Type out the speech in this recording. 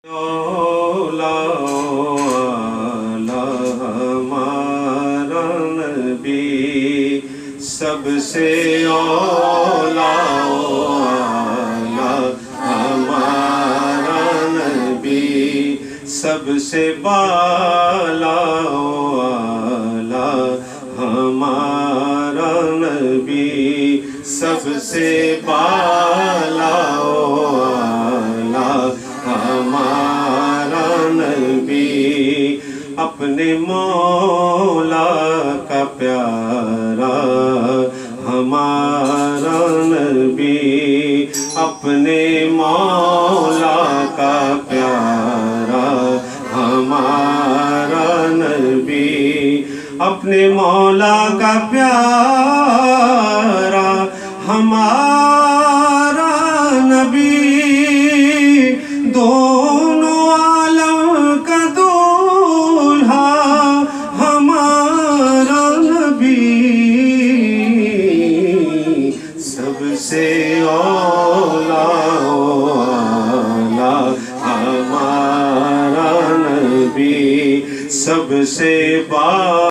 OLA ओ आला हमारा नबी सबसे औला ओ आला हमारा नबी सबसे बाला ओ आला हमारा नबी सबसे बाला ओ आला हमारा नबी अपने मौला का प्यारा हमारा नबी अपने मौला का प्यारा हमारा नबी अपने मौला का प्यारा हमारा नबी दोनों आलम का दूल्हा हमारा नबी सबसे औला ओ आला हमारा नबी सबसे